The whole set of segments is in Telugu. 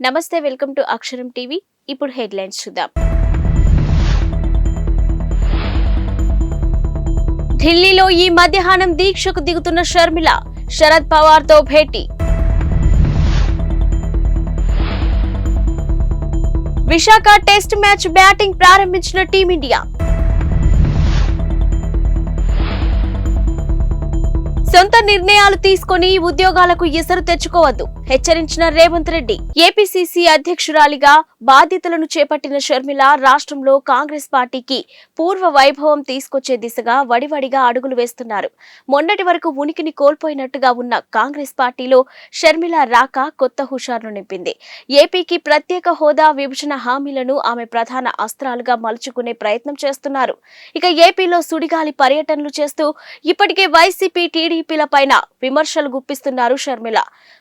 నమస్తే, వెల్కమ్ టు అక్షరం టీవీ. ఇప్పుడు హెడ్లైన్స్ చూద్దాం. ఢిల్లీలో ఈ మధ్యాహ్నం దీక్షకు దిగుతున్న షర్మిల, శరద్ పవార్ తో భేటీ. విశాఖ టెస్ట్ మ్యాచ్ బ్యాటింగ్ ప్రారంభించిన టీమిండియా. సొంత నిర్ణయాలు తీసుకుని ఉద్యోగాలకు ఎసరు తెచ్చుకోవద్దు, హెచ్చరించిన రేవంత్ రెడ్డి. ఏపీసీసీ అధ్యక్షురాలిగా బాధ్యతలను చేపట్టిన షర్మిల రాష్ట్రంలో కాంగ్రెస్ పార్టీకి పూర్వ వైభవం తీసుకొచ్చే దిశగా వడివడిగా అడుగులు వేస్తున్నారు. మొన్నటి వరకు ఉనికిని కోల్పోయినట్టుగా ఉన్న కాంగ్రెస్ పార్టీలో షర్మిల రాక కొత్త హుషారును నింపింది. ఏపీకి ప్రత్యేక హోదా, విభజన హామీలను ఆమె ప్రధాన అస్త్రాలుగా మలుచుకునే ప్రయత్నం చేస్తున్నారు. ఇక ఏపీలో సుడిగాలి పర్యటనలు చేస్తూ ఇప్పటికే వైసీపీ, టీడీపీలపైన విమర్శలు గుప్పిస్తున్నారు షర్మిల.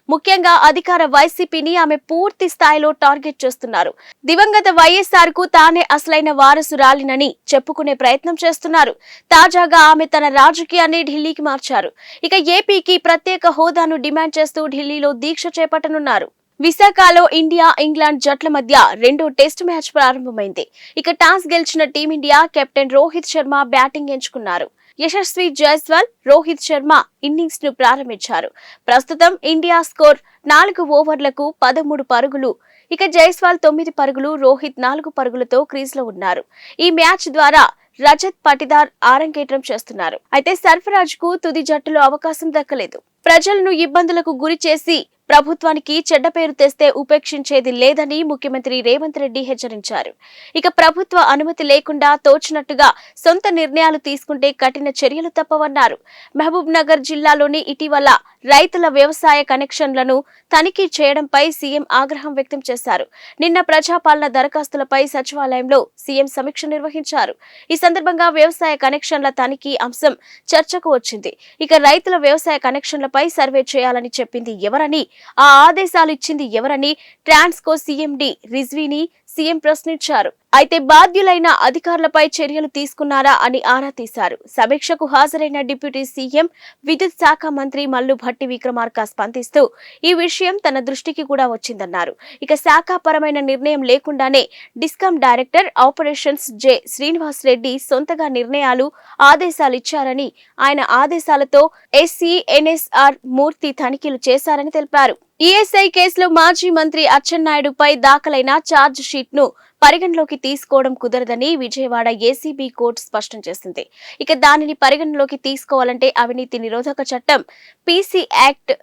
ముఖ్యంగా అధికార వైసీపీని ఆమె పూర్తి స్థాయిలో టార్గెట్ చేస్తున్నారు. దివంగత వైఎస్ఆర్ కు తానే అసలైన వారసురాలినని చెప్పుకునే ప్రయత్నం చేస్తున్నారు. తాజాగా ఆమె తన రాజకీయాన్ని ఢిల్లీకి మార్చారు. ఇక ఏపీకి ప్రత్యేక హోదాను డిమాండ్ చేస్తూ ఢిల్లీలో దీక్ష చేపట్టనున్నారు. విశాఖలో ఇండియా, ఇంగ్లాండ్ జట్ల మధ్య రెండో టెస్ట్ మ్యాచ్ ప్రారంభమైంది. ఇక టాస్ గెలిచిన team India captain Rohit Sharma batting ఎంచుకున్నారు. యశస్వి జైస్వాల్, రోహిత్ శర్మ ఇన్నింగ్స్ ను ప్రారంభించారు. ప్రస్తుతం ఇండియా స్కోర్ 4 ఓవర్లకు 13 పరుగులు. ఇక జైస్వాల్ 9 పరుగులు, రోహిత్ 4 పరుగులతో క్రీజ్ లో ఉన్నారు. ఈ మ్యాచ్ ద్వారా రజత్ పటిదార్ ఆరంగేట్రం చేస్తున్నారు. అయితే సర్ఫరాజ్ కు తుది జట్టులో అవకాశం దక్కలేదు. ప్రజలను ఇబ్బందులకు గురి చేసి ప్రభుత్వానికి చెడ్డ పేరు తెస్తే ఉపేక్షించేది లేదని ముఖ్యమంత్రి రేవంత్ రెడ్డి హెచ్చరించారు. ఇక ప్రభుత్వ అనుమతి లేకుండా తోచినట్టుగా సొంత నిర్ణయాలు తీసుకుంటే కఠిన చర్యలు తప్పవన్నారు. మహబూబ్ నగర్ జిల్లాలోని ఇటీవల రైతుల వ్యవసాయ కనెక్షన్లను తనిఖీ చేయడంపై సీఎం ఆగ్రహం వ్యక్తం చేశారు. నిన్న ప్రజాపాలన దరఖాస్తులపై సచివాలయంలో సీఎం సమీక్ష నిర్వహించారు. ఈ సందర్భంగా వ్యవసాయ కనెక్షన్ల తనిఖీ అంశం చర్చకు వచ్చింది. ఇక రైతుల వ్యవసాయ కనెక్షన్లపై సర్వే చేయాలని చెప్పింది ఎవరని, ఆ ఆదేశాలు ఇచ్చింది ఎవరని ట్రాన్స్కో సీఎండీ రిజ్వీని సీఎం ప్రశ్నించారు. అయితే బాధ్యులైన అధికారులపై చర్యలు తీసుకున్నారా అని ఆరా తీశారు. సమీక్షకు హాజరైన డిప్యూటీ సీఎం, విద్యుత్ శాఖ మంత్రి మల్లు భట్టి విక్రమార్క స్పందిస్తూ ఈ విషయం తన దృష్టికి కూడా వచ్చిందన్నారు. ఇక శాఖాపరమైన నిర్ణయం లేకుండానే discom director operations J Srinivas Reddy సొంతగా నిర్ణయాలు, ఆదేశాలు ఇచ్చారని, ఆయన ఆదేశాలతో ఎస్సీ ఎన్ఎస్ఆర్ మూర్తి తనిఖీలు చేశారని తెలిపారు. ఈఎస్ఐ కేసులో మాజీ మంత్రి అచ్చెన్నాయుడుపై దాఖలైన ఛార్జ్ షీట్ ను పరిగణలోకి తీసుకోవడం కుదరదని విజయవాడ ఏసీబీ కోర్టు స్పష్టం చేసింది. ఇక దానిని పరిగణలోకి తీసుకోవాలంటే అవినీతి నిరోధక చట్టం పీసీ యాక్ట్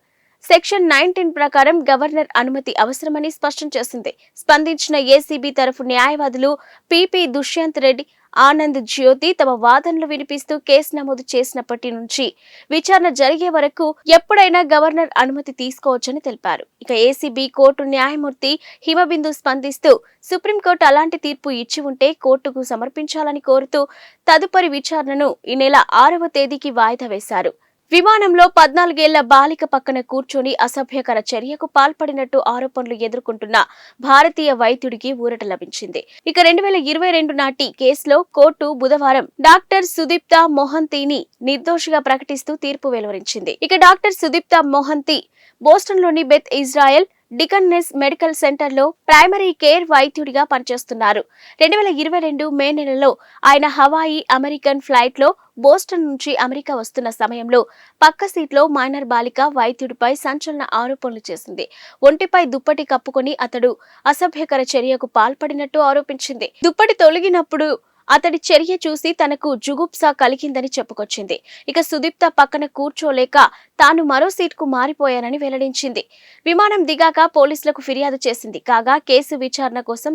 సెక్షన్ 19 ప్రకారం గవర్నర్ అనుమతి అవసరమని స్పష్టం చేసింది. స్పందించిన ఏసీబీ తరఫు న్యాయవాదులు పిపి దుష్యంత్ రెడ్డి, ఆనంద్ జ్యోతి తమ వాదనలు వినిపిస్తూ కేసు నమోదు చేసినప్పటి నుంచి విచారణ జరిగే వరకు ఎప్పుడైనా గవర్నర్ అనుమతి తీసుకోవచ్చని తెలిపారు. ఇక ఏసీబీ కోర్టు న్యాయమూర్తి హిమబిందు స్పందిస్తూ సుప్రీంకోర్టు అలాంటి తీర్పు ఇచ్చి ఉంటే కోర్టుకు సమర్పించాలని కోరుతూ తదుపరి విచారణను ఈ నెల 6వ తేదీకి వాయిదా వేశారు. విమానంలో 14 ఏళ్ల బాలిక పక్కన కూర్చొని అసభ్యకర చర్యకు పాల్పడినట్టు ఆరోపణలు ఎదుర్కొంటున్న భారతీయ వైద్యుడికి ఊరట లభించింది. ఇక 2022 నాటి కేసులో కోర్టు బుధవారం డాక్టర్ సుదీప్తా మొహంతిని నిర్దోషిగా ప్రకటిస్తూ తీర్పు వెలువరించింది. ఇక డాక్టర్ సుదీప్తా మొహంతి బోస్టన్లోని Beth Israel Deaconess medical centre లో ప్రైమరీ కేర్ వైద్యుడిగా పనిచేస్తున్నారు. 2022 మే నెలలో ఆయన హవాయి అమెరికన్ ఫ్లైట్ లో బోస్టన్ నుంచి అమెరికా వస్తున్న సమయంలో పక్క సీట్లో మైనర్ బాలిక వైద్యుడిపై సంచలన ఆరోపణలు చేసింది. ఒంటిపై దుప్పటి కప్పుకొని అతడు అసభ్యకర చర్యకు పాల్పడినట్టు ఆరోపించింది. దుప్పటి తొలగినప్పుడు అతడి చర్య చూసి తనకు జుగుప్స కలిగిందని చెప్పుకొచ్చింది. ఇక సుదీప్త పక్కన కూర్చోలేక తాను మరో సీట్కు మారిపోయానని వెల్లడించింది. విమానం దిగాక పోలీసులకు ఫిర్యాదు చేసింది. కాగా కేసు విచారణ కోసం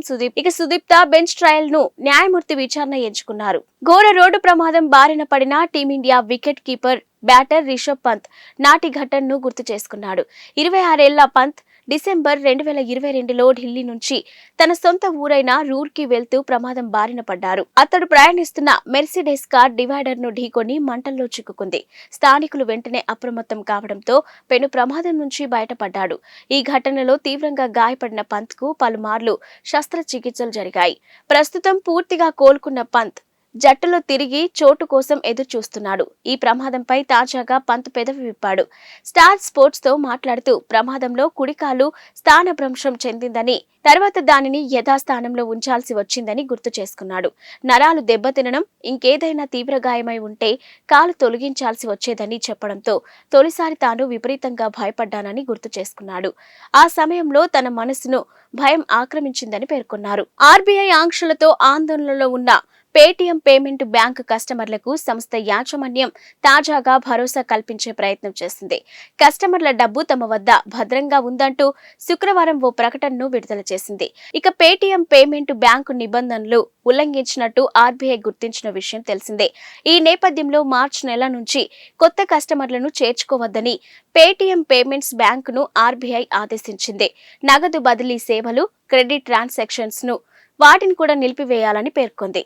సుదీప్త బెంచ్ ట్రయల్ ను న్యాయమూర్తి విచారణ ఎంచుకున్నారు. ఘోర రోడ్డు ప్రమాదం బారిన పడిన Team India wicket keeper batter Rishabh Pant నాటి ఘటనను గుర్తు చేసుకున్నాడు. 26 ఏళ్ల పంత్ డిసెంబర్ 2022లో ఢిల్లీ నుంచి తన సొంత ఊరైన రూర్కి వెళ్తూ ప్రమాదం బారిన పడ్డారు. అతడు ప్రయాణిస్తున్న మెర్సిడెస్ కార్ డివైడర్ ను ఢీకొని మంటల్లో చిక్కుకుంది. స్థానికులు వెంటనే అప్రమత్తం కావడంతో పెను ప్రమాదం నుంచి బయటపడ్డాడు. ఈ ఘటనలో తీవ్రంగా గాయపడిన పంత్ కు పలుమార్లు శస్త్రచికిత్సలు జరిగాయి. ప్రస్తుతం పూర్తిగా కోలుకున్న పంత్ జట్టులో తిరిగి చోటు కోసం ఎదురు చూస్తున్నాడు. ఈ ప్రమాదంపై తాజాగా పంత్ పెదవి విప్పాడు. స్టార్ స్పోర్ట్స్ తో మాట్లాడుతూ ప్రమాదంలో కుడికాలు స్థానభ్రంశం చెందిందని, తర్వాత దానిని యథాస్థానంలో ఉంచాల్సి వచ్చిందని గుర్తు చేసుకున్నాడు. నరాలు దెబ్బతినడం, ఇంకేదైనా తీవ్ర గాయమై ఉంటే కాలు తొలగించాల్సి వచ్చేదని చెప్పడంతో తొలిసారి తాను విపరీతంగా భయపడ్డానని గుర్తు చేసుకున్నాడు. ఆ సమయంలో తన మనసును భయం ఆక్రమించిందని పేర్కొన్నారు. ఆర్బీఐ ఆంక్షలతో ఆందోళనలో ఉన్న పేటీఎం పేమెంట్ బ్యాంక్ కస్టమర్లకు సంస్థ యాజమాన్యం తాజాగా భరోసా కల్పించే ప్రయత్నం చేసింది. కస్టమర్ల డబ్బు తమ వద్ద భద్రంగా ఉందంటూ శుక్రవారం ఓ ప్రకటనను విడుదల చేసింది. ఇక పేటీఎం పేమెంట్ బ్యాంకు నిబంధనలు ఉల్లంఘించినట్టు ఆర్బీఐ గుర్తించిన విషయం తెలిసిందే. ఈ నేపథ్యంలో మార్చి నెల నుంచి కొత్త కస్టమర్లను చేర్చుకోవద్దని పేటీఎం పేమెంట్స్ బ్యాంకును ఆర్బీఐ ఆదేశించింది. నగదు బదిలీ సేవలు, క్రెడిట్ ట్రాన్సాక్షన్స్ ను వాటిని కూడా నిలిపివేయాలని పేర్కొంది.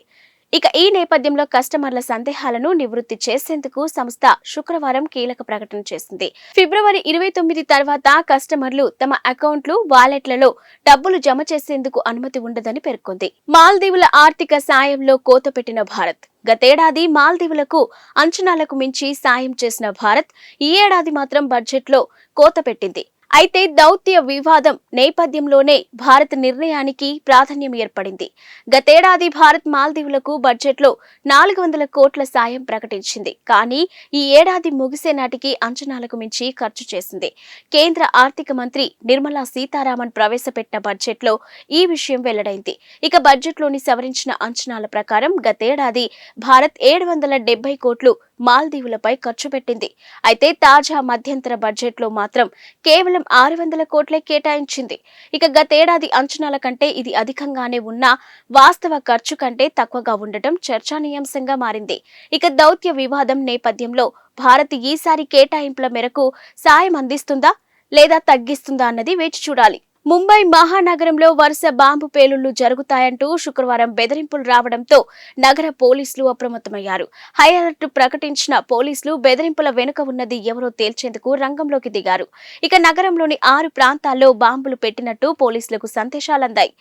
ఇక ఈ నేపథ్యంలో కస్టమర్ల సందేహాలను నివృత్తి చేసేందుకు సంస్థ శుక్రవారం కీలక ప్రకటన చేసింది. ఫిబ్రవరి 29 తర్వాత కస్టమర్లు తమ అకౌంట్లు, వాలెట్లలో డబ్బులు జమ చేసేందుకు అనుమతి ఉండదని పేర్కొంది. మాల్దీవుల ఆర్థిక సాయంలో కోత పెట్టిన భారత్. గతేడాది మాల్దీవులకు అంచనాలకు మించి సాయం చేసిన భారత్ ఈ ఏడాది మాత్రం బడ్జెట్లో కోత పెట్టింది. అయితే దౌత్య వివాదం నేపథ్యంలోనే భారత్ నిర్ణయానికి ప్రాధాన్యం ఏర్పడింది. గతేడాది భారత్ మాల్దీవులకు బడ్జెట్లో 400 కోట్ల సాయం ప్రకటించింది. కానీ ఈ ఏడాది ముగిసే నాటికి అంచనాలకు మించి ఖర్చు చేసింది. కేంద్ర ఆర్థిక మంత్రి నిర్మలా సీతారామన్ ప్రవేశపెట్టిన బడ్జెట్లో ఈ విషయం వెల్లడైంది. ఇక బడ్జెట్లోని సవరించిన అంచనాల ప్రకారం గతేడాది భారత్ 770 కోట్లు మాల్దీవులపై ఖర్చు పెట్టింది. అయితే తాజా మధ్యంతర బడ్జెట్లో మాత్రం కేవలం 600 కోట్లే కేటాయించింది. ఇక గతేడాది అంచనాల కంటే ఇది అధికంగానే ఉన్నా వాస్తవ ఖర్చు కంటే తక్కువగా ఉండటం చర్చానీయాంశంగా మారింది. ఇక దౌత్య వివాదం నేపథ్యంలో భారత్ ఈసారి కేటాయింపుల మేరకు సాయం అందిస్తుందా లేదా తగ్గిస్తుందా అన్నది వేచి చూడాలి. ముంబై మహానగరంలో వరుస బాంబు పేలుళ్లు జరుగుతాయంటూ శుక్రవారం బెదిరింపులు రావడంతో నగర పోలీసులు అప్రమత్తమయ్యారు. హై అలర్ట్ ప్రకటించిన పోలీసులు బెదిరింపుల వెనుక ఉన్నది ఎవరో తేల్చేందుకు రంగంలోకి దిగారు. ఇక నగరంలోని 6 ప్రాంతాల్లో బాంబులు పెట్టినట్టు పోలీసులకు సందేశాలందాయి.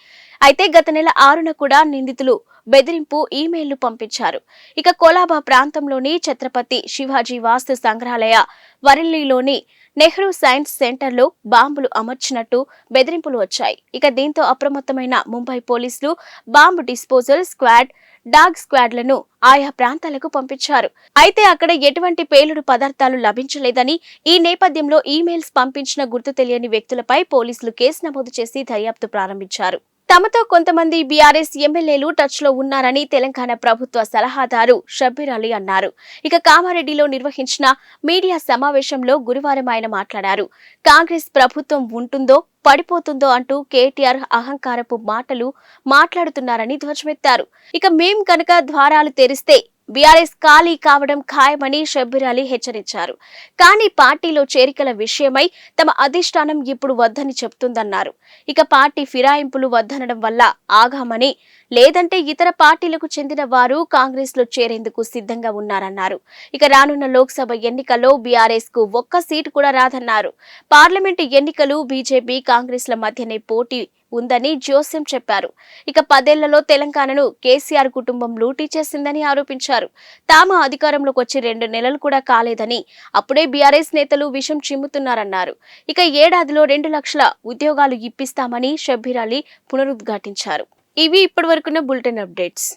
అయితే గత నెల 6న కూడా నిందితులు బెదిరింపు ఈమెయిల్లు పంపించారు. ఇక కొలాబా ప్రాంతంలోని ఛత్రపతి శివాజీ వాస్తు సంగ్రహాలయ, వరెల్లీలోని నెహ్రూ సైన్స్ సెంటర్లో బాంబులు అమర్చినట్టు బెదిరింపులు వచ్చాయి. ఇక దీంతో అప్రమత్తమైన ముంబై పోలీసులు బాంబు డిస్పోజల్ స్క్వాడ్, డాగ్ స్క్వాడ్లను ఆయా ప్రాంతాలకు పంపించారు. అయితే అక్కడ ఎటువంటి పేలుడు పదార్థాలు లభించలేదని, ఈ నేపథ్యంలో ఈమెయిల్స్ పంపించిన గుర్తు తెలియని వ్యక్తులపై పోలీసులు కేసు నమోదు చేసి దర్యాప్తు ప్రారంభించారు. తమతో కొంతమంది బీఆర్ఎస్ ఎమ్మెల్యేలు టచ్ లో ఉన్నారని తెలంగాణ ప్రభుత్వ సలహాదారు షబ్బీర్ అలీ అన్నారు. ఇక కామారెడ్డిలో నిర్వహించిన మీడియా సమావేశంలో గురువారం ఆయన మాట్లాడారు. కాంగ్రెస్ ప్రభుత్వం ఉంటుందో పడిపోతుందో అంటూ కేటీఆర్ అహంకారపు మాటలు మాట్లాడుతున్నారని ధ్వజమెత్తారు. ఇక మేం కనుక ద్వారాలు తెరిస్తే బీఆర్ఎస్ ఖాళీ కావడం ఖాయమని షబ్బీర్ అలీ హెచ్చరించారు. కానీ పార్టీలో చేరికల విషయమై తమ అధిష్టానం ఇప్పుడు వద్దని చెప్తుందన్నారు. ఇక పార్టీ ఫిరాయింపులు వద్దనడం వల్ల ఆగామని, లేదంటే ఇతర పార్టీలకు చెందిన వారు కాంగ్రెస్ లో చేరేందుకు సిద్ధంగా ఉన్నారన్నారు. ఇక రానున్న లోక్సభ ఎన్నికల్లో బీఆర్ఎస్ కు ఒక్క సీటు కూడా రాదన్నారు. పార్లమెంటు ఎన్నికలు బీజేపీ, కాంగ్రెస్ల మధ్యనే పోటీ ఉందని జోస్యం చెప్పారు. ఇక 10 ఏళ్లలో తెలంగాణను కేసీఆర్ కుటుంబం లూటీ చేసిందని ఆరోపించారు. తాము అధికారంలోకి వచ్చి 2 నెలలు కూడా కాలేదని, అప్పుడే బీఆర్ఎస్ నేతలు విషం చిమ్ముతున్నారన్నారు. ఇక ఏడాదిలో 2 లక్షల ఉద్యోగాలు ఇప్పిస్తామని షబ్బీర్ అలీ పునరుద్ఘాటించారు. ఇవి ఇప్పటివరకున్న బులెటిన్ అప్డేట్స్.